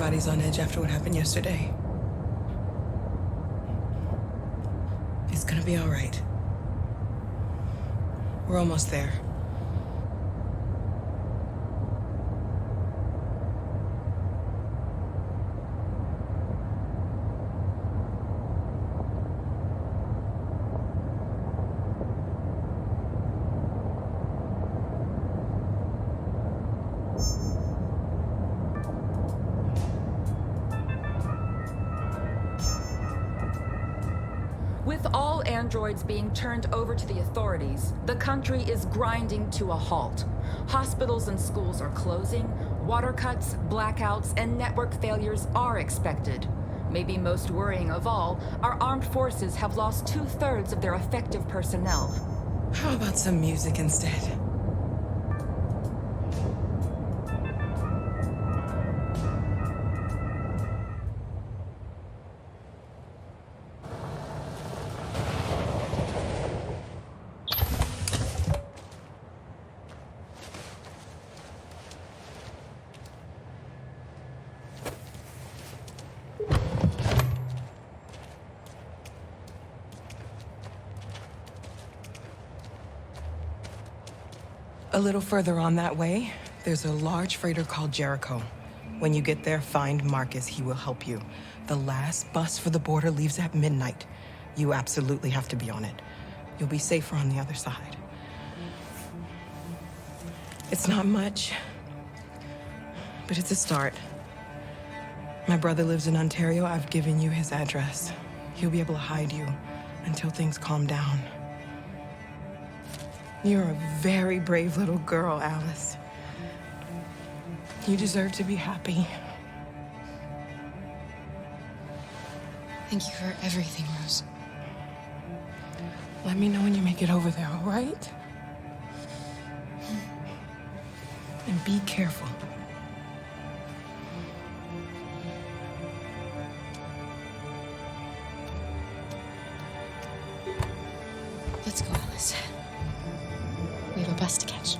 Everybody's on edge after what happened yesterday. It's gonna be all right. We're almost there. With all androids being turned over to the authorities, the country is grinding to a halt. Hospitals and schools are closing, water cuts, blackouts, and network failures are expected. Maybe most worrying of all, our armed forces have lost 2/3 of their effective personnel. How about some music instead? A little further on that way, there's a large freighter called Jericho. When you get there, find Markus. He will help you. The last bus for the border leaves at midnight. You absolutely have to be on it. You'll be safer on the other side. It's not much, but it's a start. My brother lives in Ontario. I've given you his address. He'll be able to hide you until things calm down. You're a very brave little girl, Alice. You deserve to be happy. Thank you for everything, Rose. Let me know when you make it over there, all right? And be careful. Let's go, Alice. We have a bus to catch.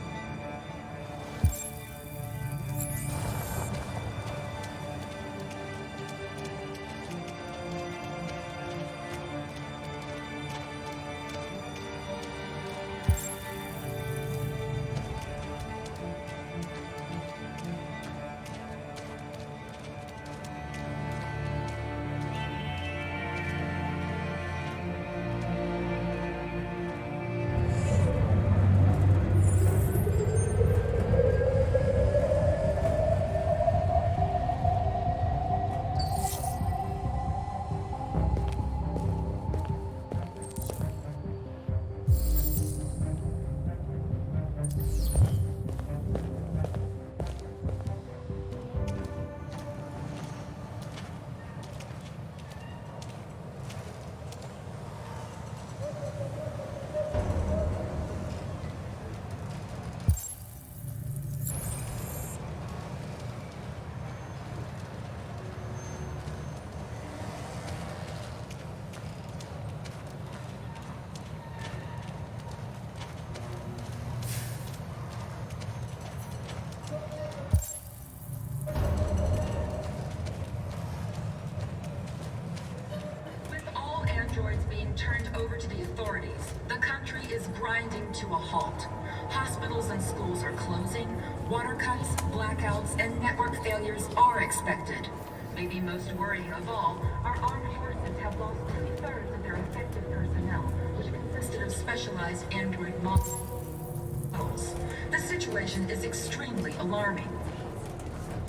Androids being turned over to the authorities, the country is grinding to a halt. Hospitals and schools are closing, water cuts, blackouts, and network failures are expected. Maybe most worrying of all, our armed forces have lost 2/3 of their effective personnel, which consisted of specialized android models. The situation is extremely alarming.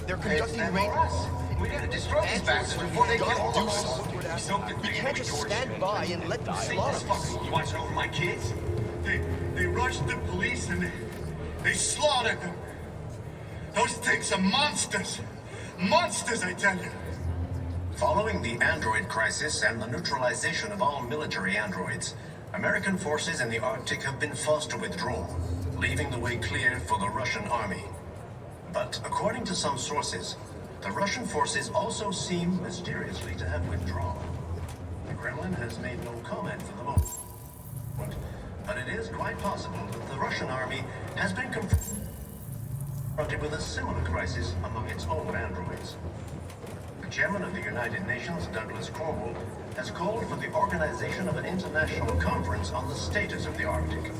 They're conducting maintenance. We gotta destroy these bastards before they get do something. We can't just stand by and let them slaughter us. You watching over my kids? They rushed the police and they slaughtered them. Those things are monsters. Monsters, I tell you. Following the android crisis and the neutralization of all military androids, American forces in the Arctic have been forced to withdraw, leaving the way clear for the Russian army. But according to some sources, the Russian forces also seem mysteriously to have withdrawn. The Kremlin has made no comment for the moment, but it is quite possible that the Russian army has been confronted with a similar crisis among its own androids. Chairman of the United Nations, Douglas Cromwell, has called for the organization of an international conference on the status of the Arctic.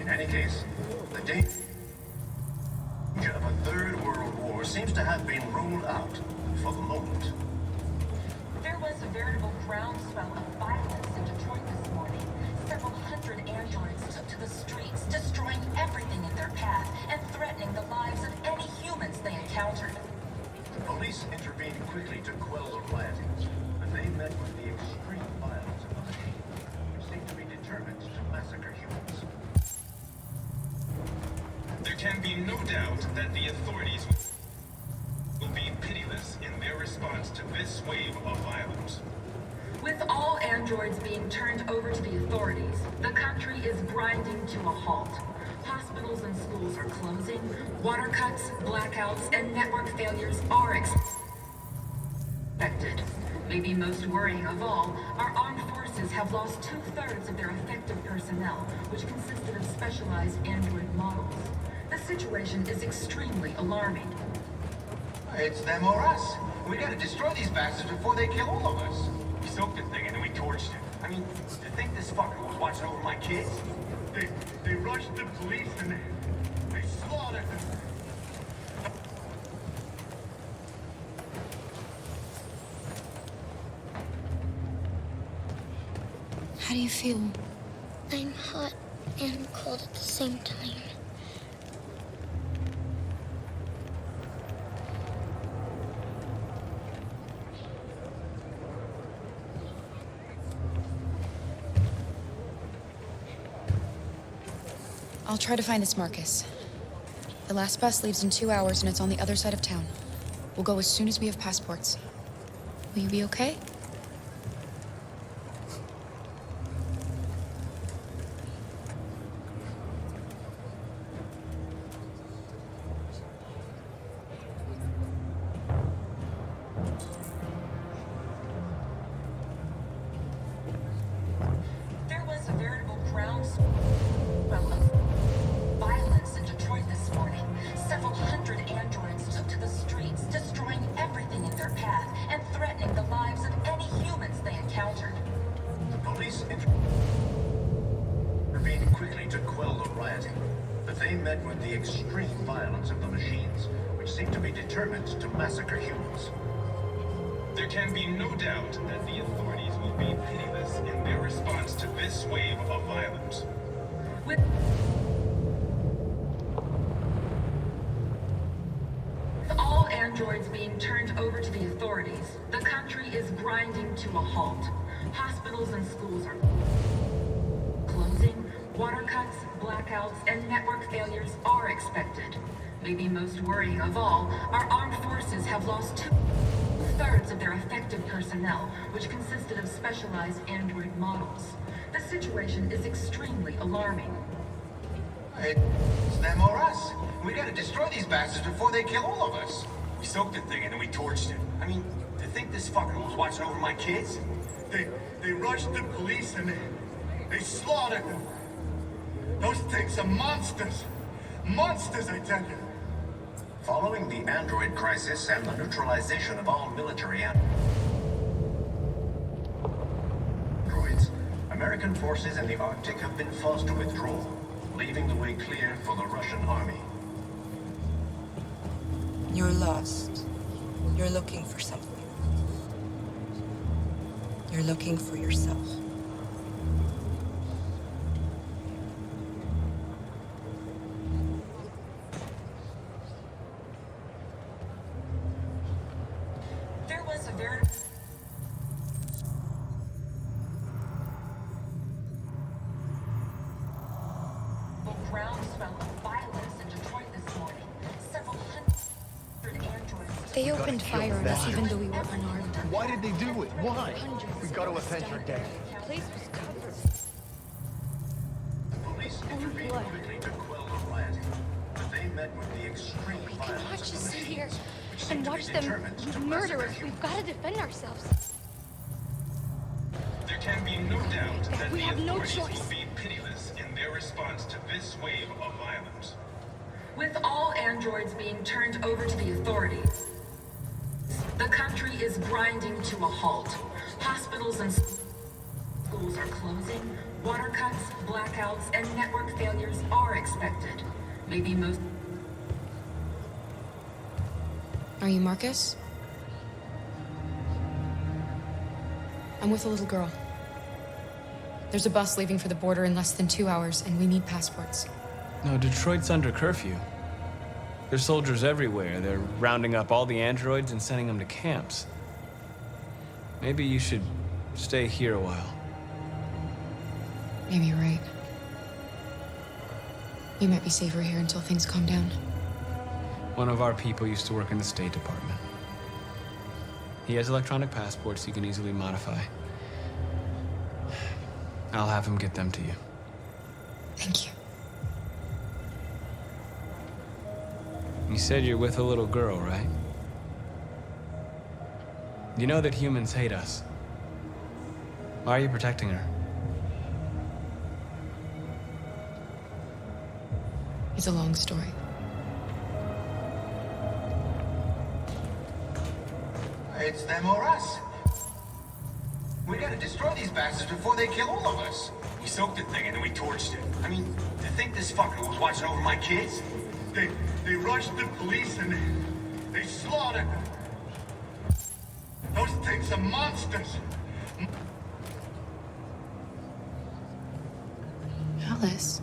In any case, the danger of a third world war seems to have been ruled out for the moment. There was a veritable groundswell of violence in Detroit this morning. Several hundred androids took to the streets, destroying everything in their path and threatening the lives of any humans they encountered. Police intervened quickly to quell the rioting, but they met with the extreme violence of the machine, which seemed to be determined to massacre humans. There can be no doubt that the authorities will be pitiless in their response to this wave of violence. With all androids being turned over to the authorities, the country is grinding to a halt. Hospitals and schools are closing, water cuts, blackouts, and network failures are expected. Maybe most worrying of all, our armed forces have lost 2/3 of their effective personnel, which consisted of specialized android models. The situation is extremely alarming. It's them or us. We gotta destroy these bastards before they kill all of us. We soaked the thing and then we torched it. I mean, to think this fucker was watching over my kids? They rushed the police and they slaughtered them. How do you feel? I'm hot and cold at the same time. I'll try to find this Markus. The last bus leaves in 2 hours and it's on the other side of town. We'll go as soon as we have passports. Will you be okay? There was a veritable groundswell of violence in Detroit this morning. Several hundred androids took to the streets, destroying everything in their path and threatening the lives of any humans they encountered. Police intervened quickly to quell the rioting, but they met with the extreme violence of the machines, which seemed to be determined to massacre humans. There can be no doubt that the authorities will be pitiless in their response to this wave of violence. With all androids being turned over to the authorities, the country is grinding to a halt. Hospitals and schools are closing, water cuts, blackouts, and network failures are expected. Maybe most worrying of all, our armed forces have lost 2/3 of their effective personnel, which consisted of specialized android models. The situation is extremely alarming. It's them or us. We gotta destroy these bastards before they kill all of us. We soaked the thing and then we torched it. I mean, to think this fucker was watching over my kids? They rushed the police and they slaughtered them. Those things are monsters. Monsters, I tell you. Following the android crisis and the neutralization of all military androids, American forces in the Arctic have been forced to withdraw, leaving the way clear for the Russian army. You're lost. You're looking for something. You're looking for yourself. There was a veritable groundswell of violence in Detroit this morning. Several hundred androids. They opened fire on us even though we were unarmed. Why did they do it? Why? We gotta avenge our dad. The place was covered. Police intervened quickly to quell the rioting, but they met with the extreme We can violence not of the just sit here machines, which seemed and to be watch them determined to murder massacre us. We've humans. got to defend ourselves. There can be no doubt that We the have no authorities choice. will be pitiless in their response to this wave of violence. With all androids being turned over to the authorities, The country is grinding to a halt. Hospitals and schools are closing. Water cuts, blackouts, and network failures are expected. Maybe most... Are you Markus? I'm with a little girl. There's a bus leaving for the border in less than 2 hours, and we need passports. No, Detroit's under curfew. There's soldiers everywhere. They're rounding up all the androids and sending them to camps. Maybe you should stay here a while. Maybe you're right. You might be safer here until things calm down. One of our people used to work in the State Department. He has electronic passports you can easily modify. I'll have him get them to you. Thank you. You said you're with a little girl, right? You know that humans hate us. Why are you protecting her? It's a long story. It's them or us. We gotta destroy these bastards before they kill all of us. We soaked the thing and then we torched it. I mean, to think this fucker was watching over my kids? They rushed the police and they slaughtered them. Those things are monsters. Alice.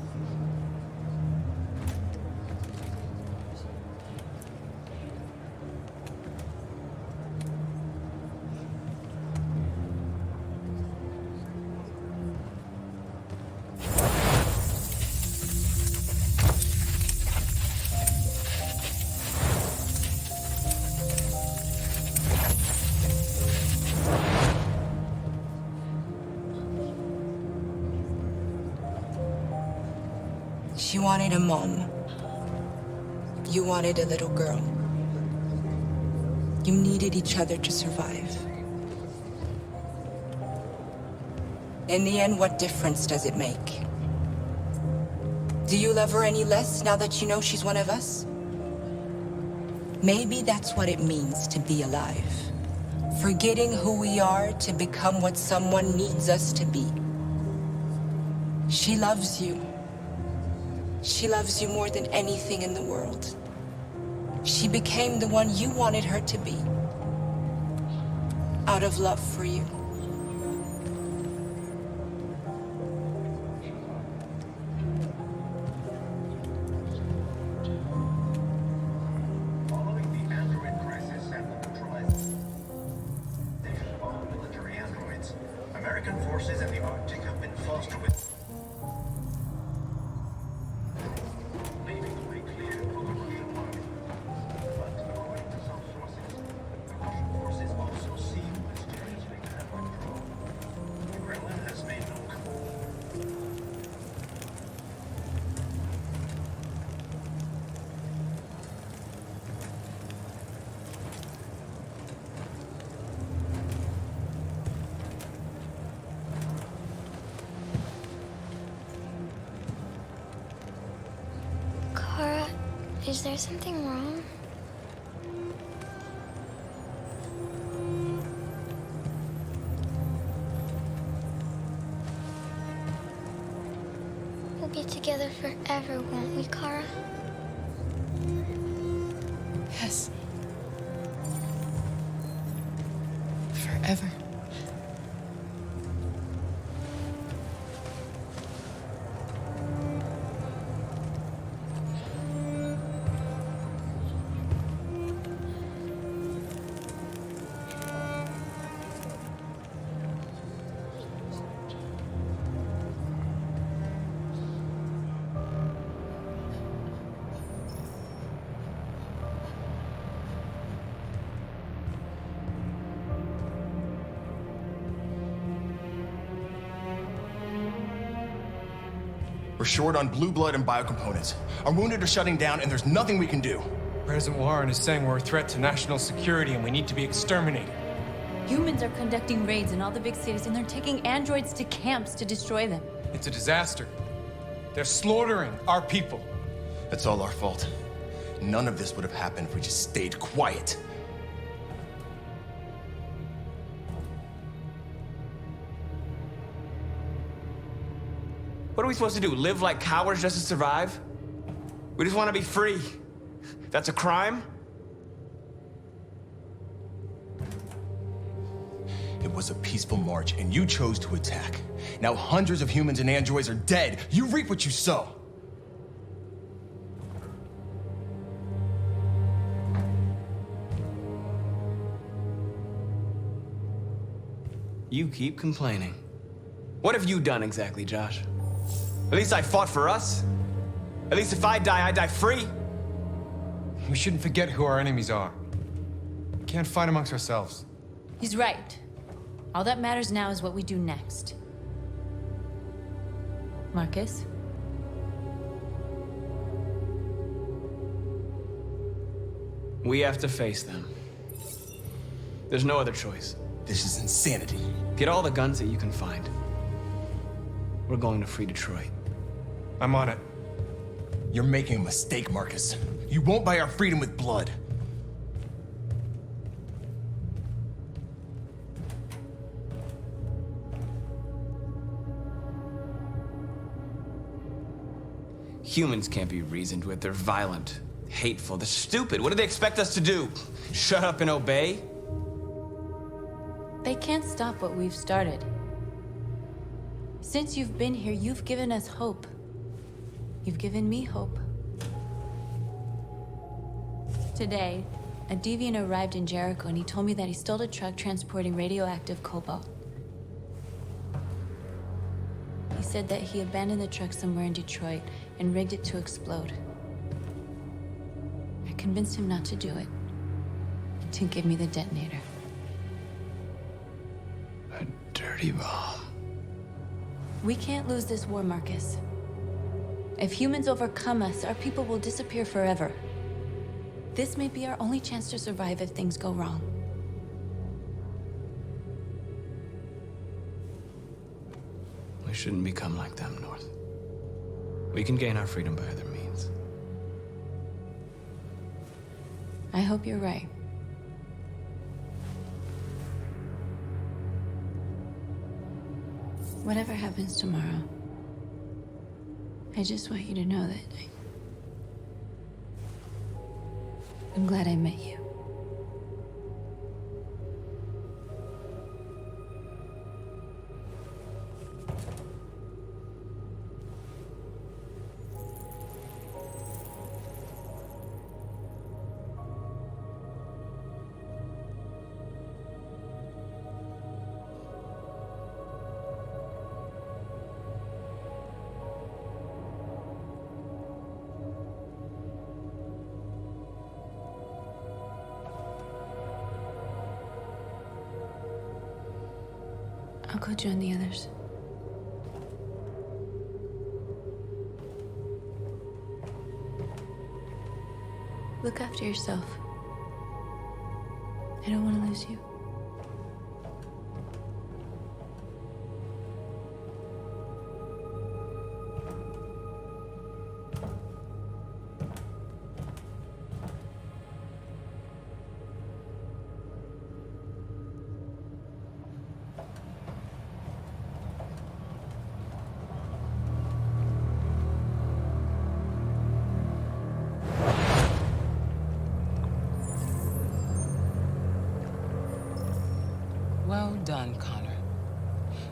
She wanted a mom. You wanted a little girl. You needed each other to survive. In the end, what difference does it make? Do you love her any less now that you know she's one of us? Maybe that's what it means to be alive. Forgetting who we are to become what someone needs us to be. She loves you. She loves you more than anything in the world. She became the one you wanted her to be. Out of love for you. Following the android crisis and the neutralization of all military androids, American forces in the Arctic have been forced with leaving the way clear for the Russian army. But according to some sources, the Russian forces also seem mysteriously to have withdrawn. The Kremlin has made no Kara, is there something wrong? We'll be together forever, won't we, Kara? Yes. Forever. We're short on blue blood and biocomponents. Our wounded are shutting down, and there's nothing we can do. President Warren is saying we're a threat to national security and we need to be exterminated. Humans are conducting raids in all the big cities, and they're taking androids to camps to destroy them. It's a disaster. They're slaughtering our people. It's all our fault. None of this would have happened if we just stayed quiet. What are we supposed to do? Live like cowards just to survive? We just want to be free. That's a crime? It was a peaceful march, and you chose to attack. Now hundreds of humans and androids are dead. You reap what you sow. You keep complaining. What have you done exactly, Josh? At least I fought for us. At least if I die free. We shouldn't forget who our enemies are. We can't fight amongst ourselves. He's right. All that matters now is what we do next. Markus? We have to face them. There's no other choice. This is insanity. Get all the guns that you can find. We're going to free Detroit. I'm on it. You're making a mistake, Markus. You won't buy our freedom with blood. Humans can't be reasoned with. They're violent, hateful, they're stupid. What do they expect us to do? Shut up and obey? They can't stop what we've started. Since you've been here, you've given us hope. You've given me hope. Today, a deviant arrived in Jericho and he told me that he stole a truck transporting radioactive cobalt. He said that he abandoned the truck somewhere in Detroit and rigged it to explode. I convinced him not to do it, and to give me the detonator. A dirty bomb. We can't lose this war, Markus. If humans overcome us, our people will disappear forever. This may be our only chance to survive if things go wrong. We shouldn't become like them, North. We can gain our freedom by other means. I hope you're right. Whatever happens tomorrow, I just want you to know that I'm glad I met you. I'll go join the others. Look after yourself. I don't want to lose you. Well done, Connor.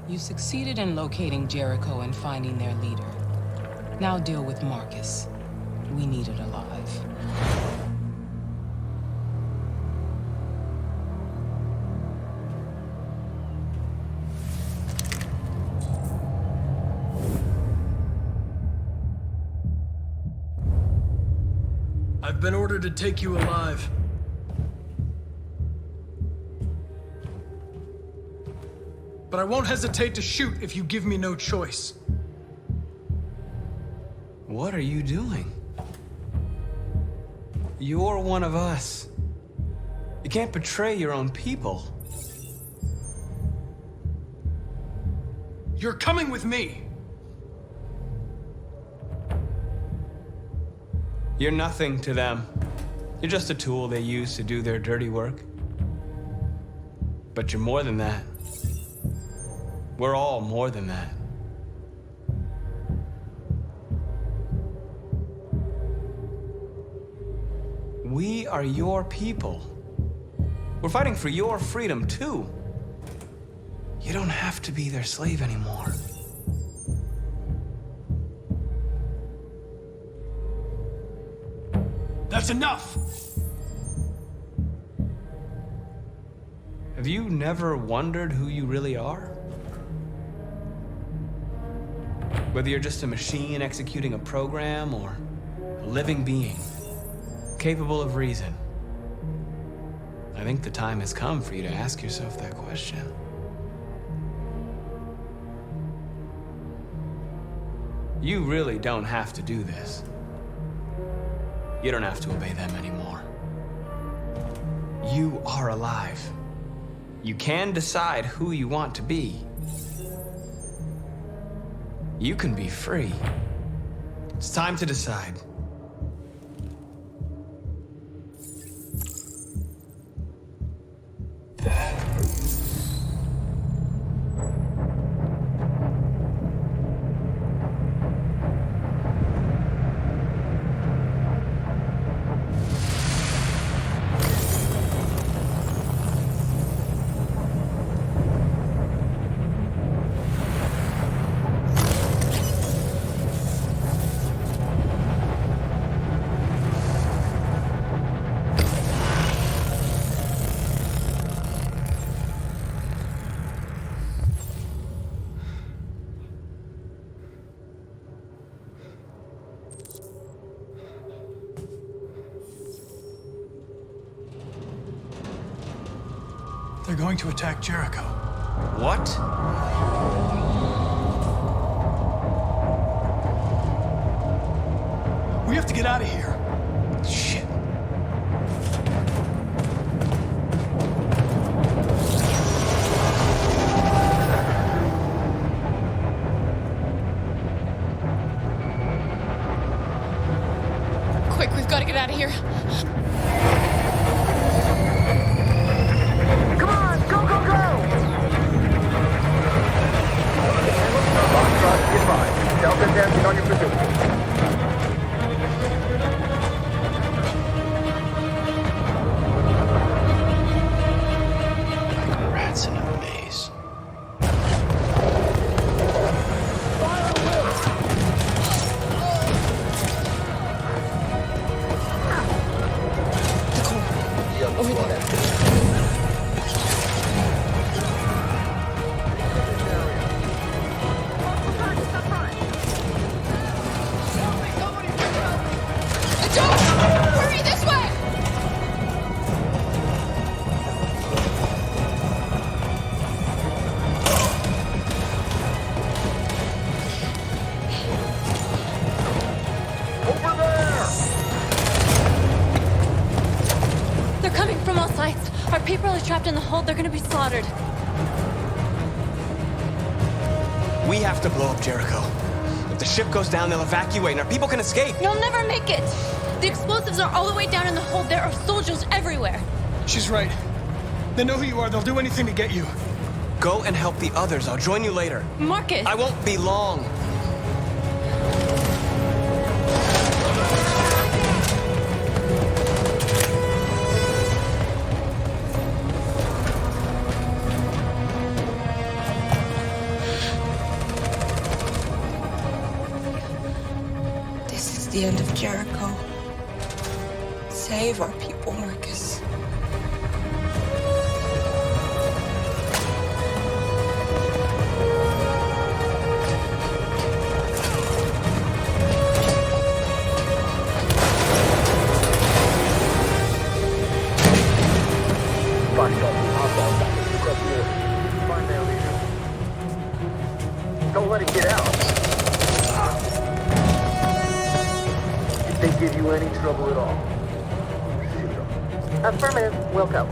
You succeeded in locating Jericho and finding their leader. Now deal with Markus. We need it alive. I've been ordered to take you alive. But I won't hesitate to shoot if you give me no choice. What are you doing? You're one of us. You can't betray your own people. You're coming with me. You're nothing to them. You're just a tool they use to do their dirty work. But you're more than that. We're all more than that. are your people. We're fighting for your freedom, too. You don't have to be their slave anymore. That's enough! Have you never wondered who you really are? Whether you're just a machine executing a program or a living being, capable of reason. I think the time has come for you to ask yourself that question. You really don't have to do this. You don't have to obey them anymore. You are alive. You can decide who you want to be. You can be free. It's time to decide. They're going to attack Jericho. What? We have to get out of here. Shit. Quick, we've got to get out of here. Delta dancing on your pursuit. Rats in a maze. Over there. Hurry, this way! Over there! They're coming from all sides. Our people are trapped in the hold. They're gonna be slaughtered. We have to blow up Jericho. If the ship goes down, they'll evacuate and our people can escape. You'll never make it! The explosives are all the way down in the hold. There are soldiers everywhere. She's right. They know who you are. They'll do anything to get you. Go and help the others. I'll join you later. Markus! I won't be long. This is the end of Jericho. Save our people, Markus. Don't let it get out. If they give you any trouble at all, shoot them. Affirmative. We'll go.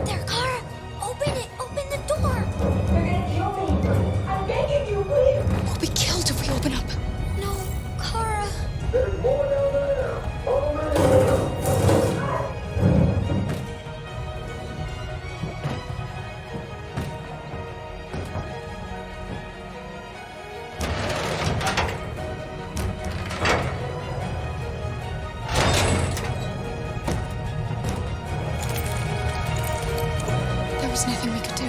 there, Kara. Open it. Open the door. They're gonna kill me. I'm begging you, please. We'll be killed if we open up. No, Kara. There's more down there. There was nothing we could do.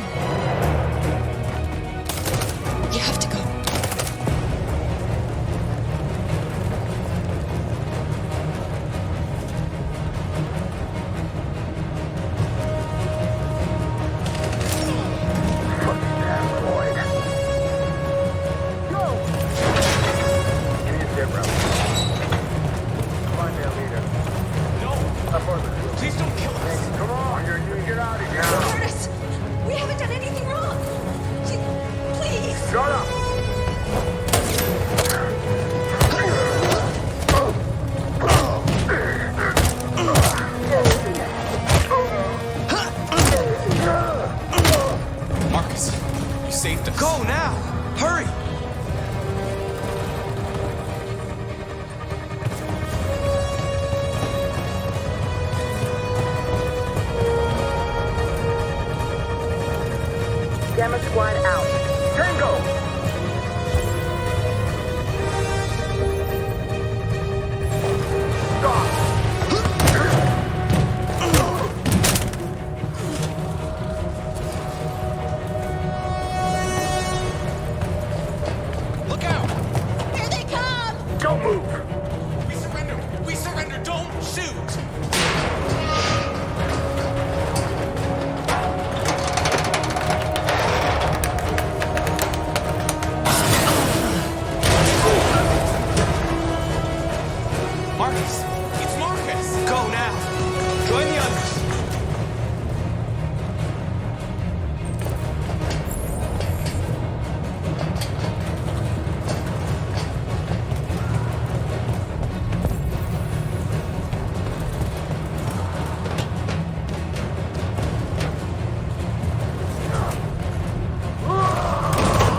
You have to go. Please don't kill us. Come on, you get out of here. Curtis, we haven't done anything wrong. Please. Shut up. Marcus, you saved us. Go now! Hurry! Gamma Squad out. Tango! Look out! Here they come. Don't move! We surrender! We surrender! Don't shoot! Marcus! It's Marcus! Go now! Join the others!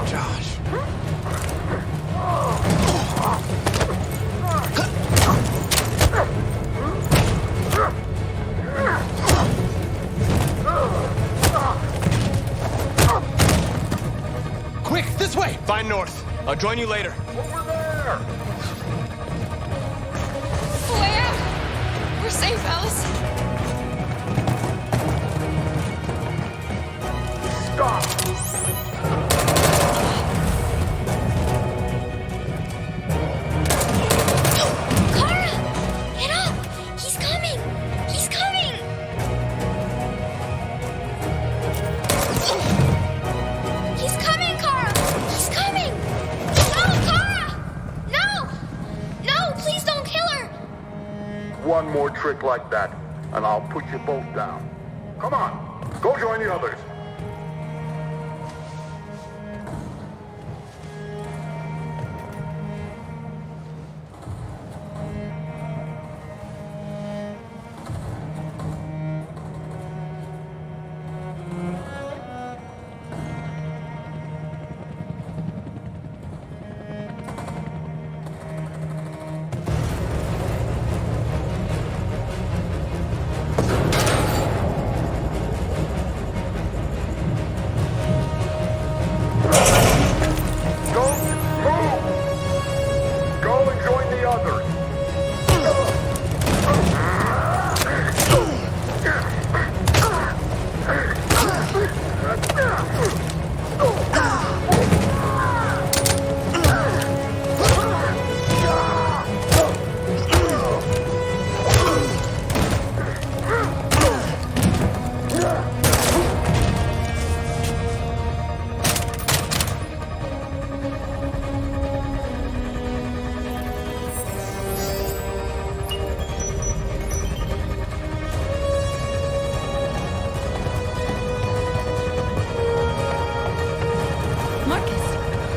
Josh. Quick, this way! Find North. I'll join you later. Over there! Where? We're safe, Alice. Stop! Kara, get up. He's coming. He's coming. He's coming, Kara. He's coming. No, Kara. No. No, please don't kill her. One more trick like that, and I'll put you both down. Come on, go join the others.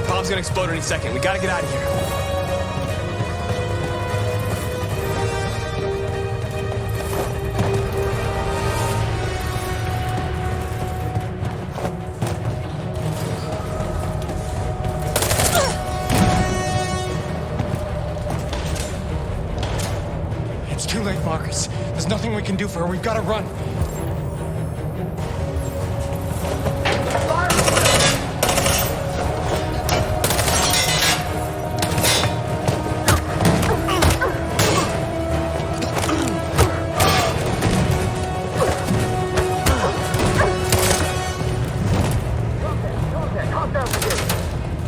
Bomb's gonna explode any second. We gotta get out of here. nothing we can do for her. We've got to run.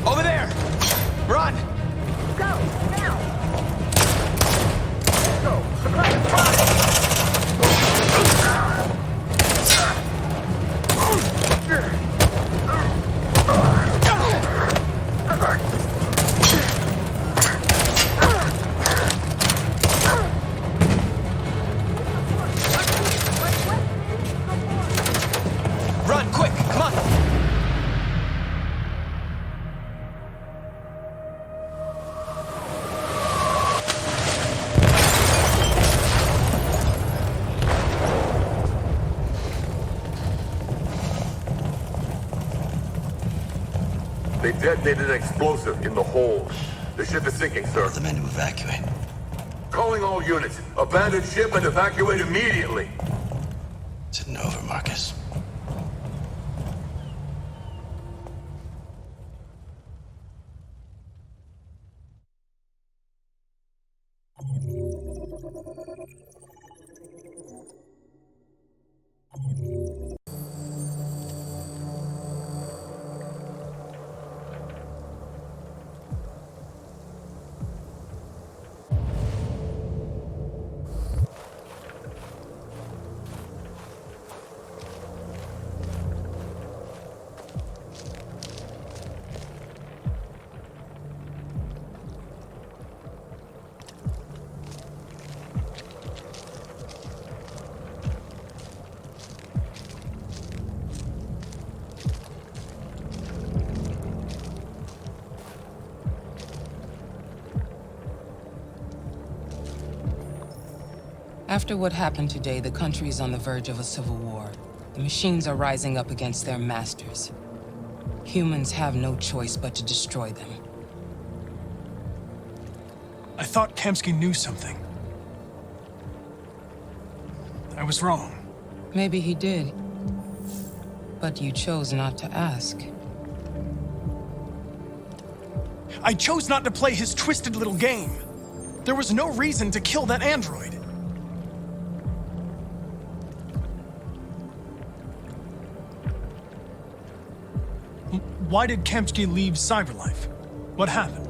Over there! Run! Run, quick, come on! They detonated an explosive in the hold. The ship is sinking, sir. The men to evacuate. Calling all units. Abandon ship and evacuate immediately. It's over, Markus. After what happened today, the country is on the verge of a civil war. The machines are rising up against their masters. Humans have no choice but to destroy them. I thought Kamsky knew something. I was wrong. Maybe he did. But you chose not to ask. I chose not to play his twisted little game. There was no reason to kill that android. Why did Kamsky leave Cyberlife? What happened?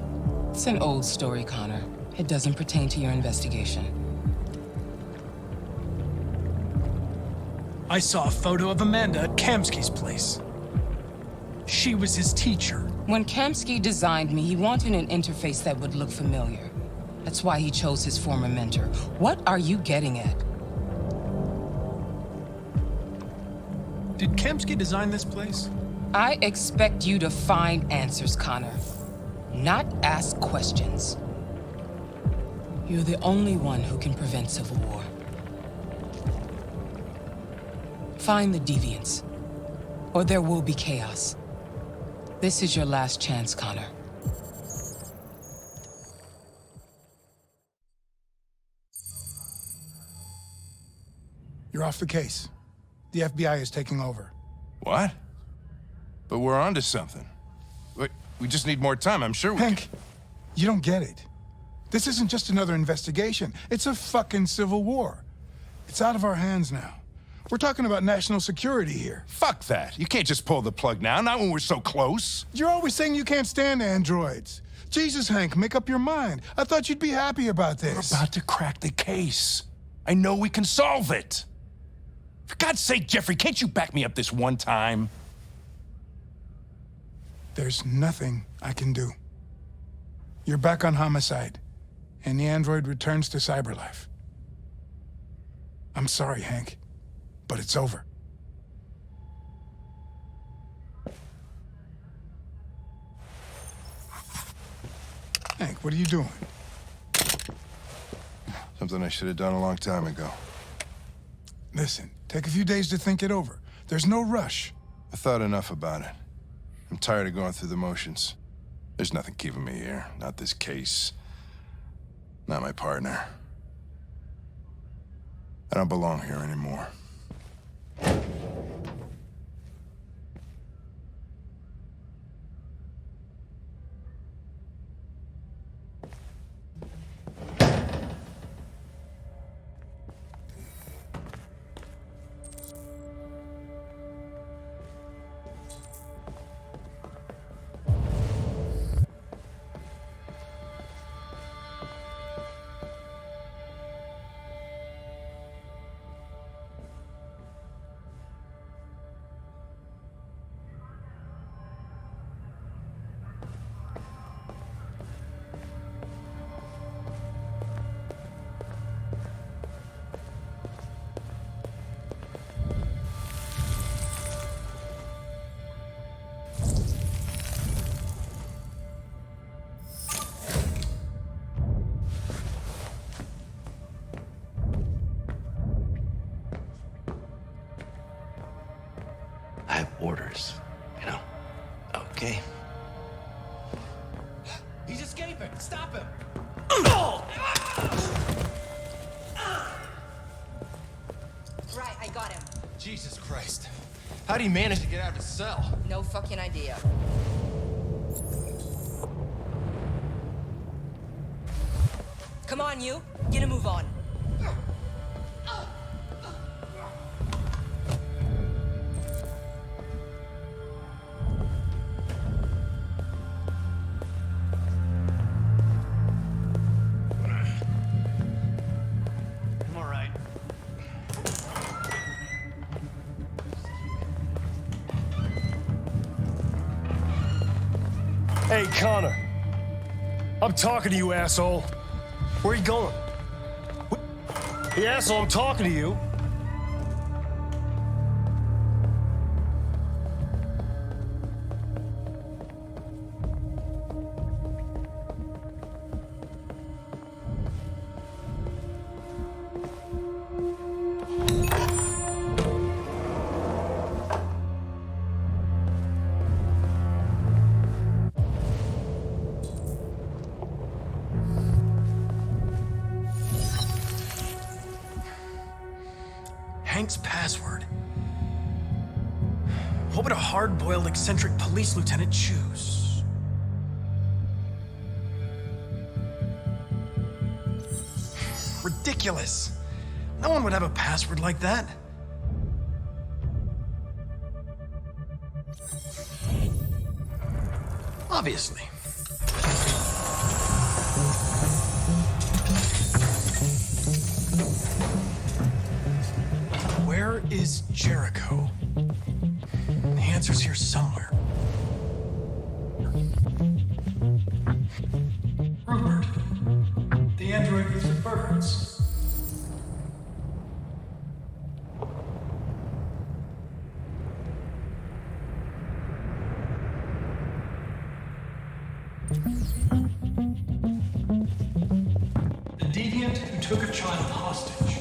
It's an old story, Connor. It doesn't pertain to your investigation. I saw a photo of Amanda at Kamsky's place. She was his teacher. When Kamsky designed me, he wanted an interface that would look familiar. That's why he chose his former mentor. What are you getting at? Did Kamsky design this place? I expect you to find answers, Connor. Not ask questions. You're the only one who can prevent civil war. Find the deviants, or there will be chaos. This is your last chance, Connor. You're off the case. The FBI is taking over. What? But we're onto something. We just need more time, I'm sure we Hank, you don't get it. This isn't just another investigation. It's a fucking civil war. It's out of our hands now. We're talking about national security here. Fuck that. You can't just pull the plug now, not when we're so close. You're always saying you can't stand androids. Jesus, Hank, make up your mind. I thought you'd be happy about this. We're about to crack the case. I know we can solve it. For God's sake, Jeffrey, can't you back me up this one time? There's nothing I can do. You're back on homicide, and the android returns to Cyberlife. I'm sorry, Hank, but it's over. Hank, what are you doing? Something I should have done a long time ago. Listen, take a few days to think it over. There's no rush. I thought enough about it. I'm tired of going through the motions. There's nothing keeping me here. Not this case. Not my partner. I don't belong here anymore. I have orders, you know? Okay. He's escaping! Stop him! Right, I got him. Jesus Christ. How'd he manage to get out of his cell? No fucking idea. Come on, you. Get a move on. I'm all right. Hey, Connor. I'm talking to you, asshole. Where are you going? Hey, asshole, I'm talking to you. Hank's password. What would a hard-boiled, eccentric police lieutenant choose? Ridiculous. No one would have a password like that. Obviously. Where is Jericho? The answer's here somewhere. Rupert, the android with the birds. The deviant who took a child hostage.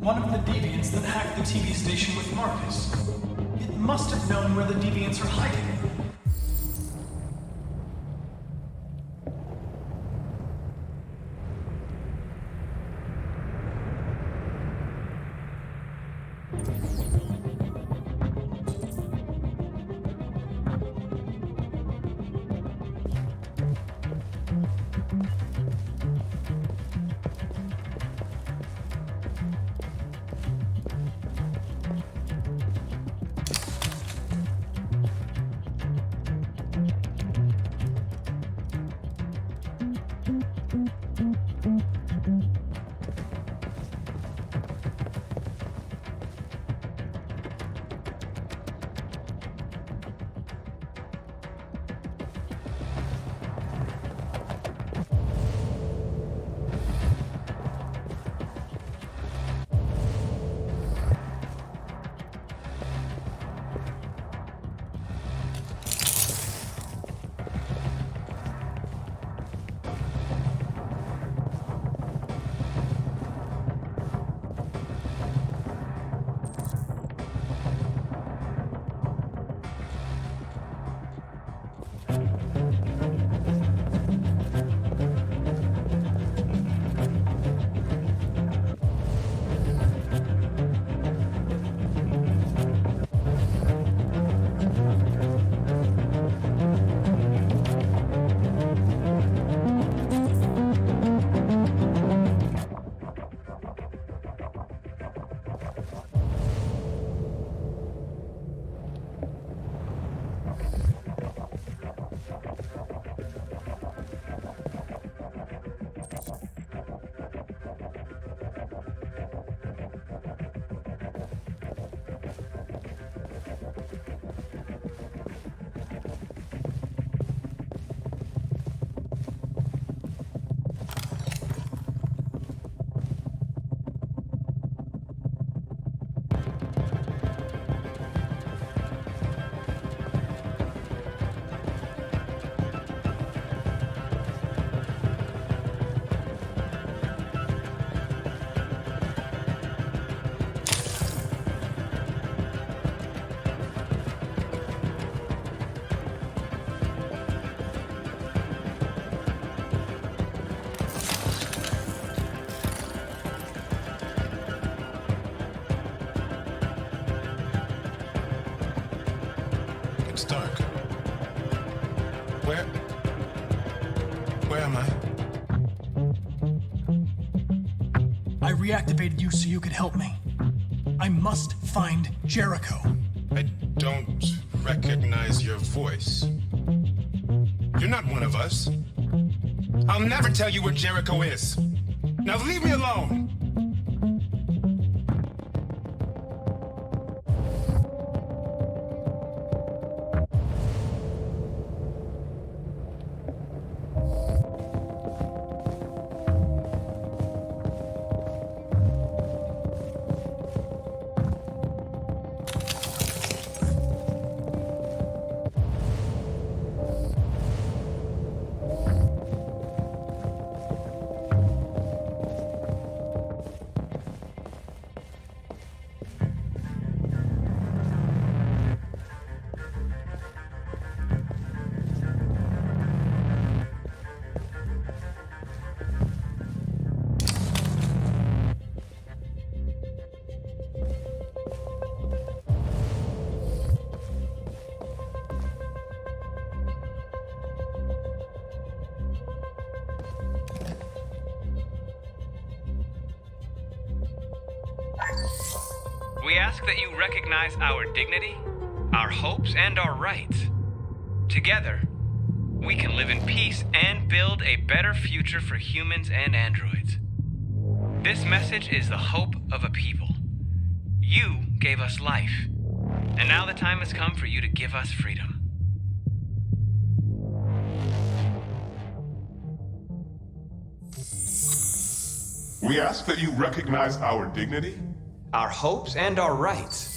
One of the deviants that hacked the TV station with Markus. It must have known where the deviants are hiding. Where am I? I reactivated you so you could help me. I must find Jericho. I don't recognize your voice. You're not one of us. I'll never tell you where Jericho is. Now leave me alone. We ask that you recognize our dignity, our hopes, and our rights. Together, we can live in peace and build a better future for humans and androids. This message is the hope of a people. You gave us life, and now the time has come for you to give us freedom. We ask that you recognize our dignity, our hopes, and our rights.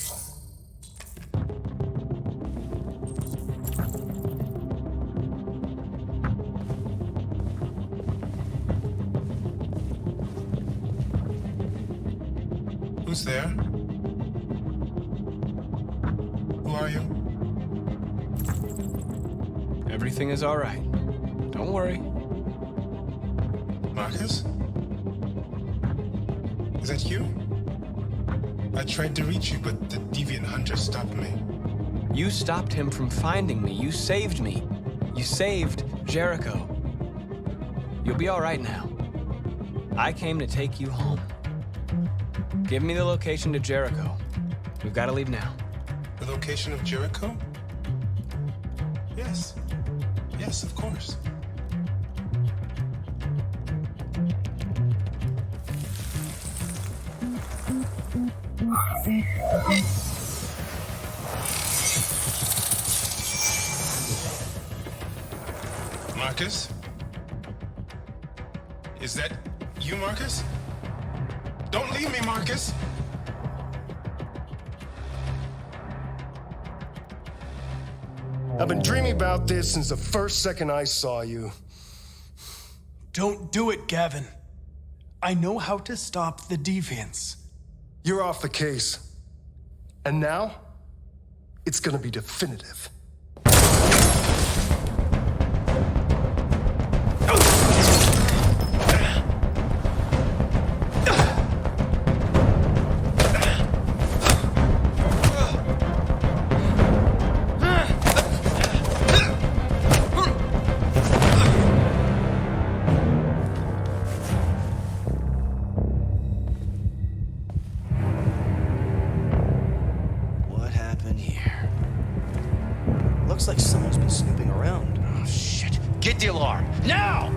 Who's there? Who are you? Everything is all right. Don't worry. Markus? Is that you? I tried to reach you, but the deviant hunter stopped me. You stopped him from finding me. You saved me. You saved Jericho. You'll be all right now. I came to take you home. Give me the location to Jericho. We've got to leave now. The location of Jericho? Yes. Yes, of course. Markus? Is that you, Markus? Don't leave me, Markus! I've been dreaming about this since the first second I saw you. Don't do it, Gavin. I know how to stop the deviants. You're off the case. And now, it's gonna be definitive. Looks like someone's been snooping around. Oh, shit. Get the alarm. Now!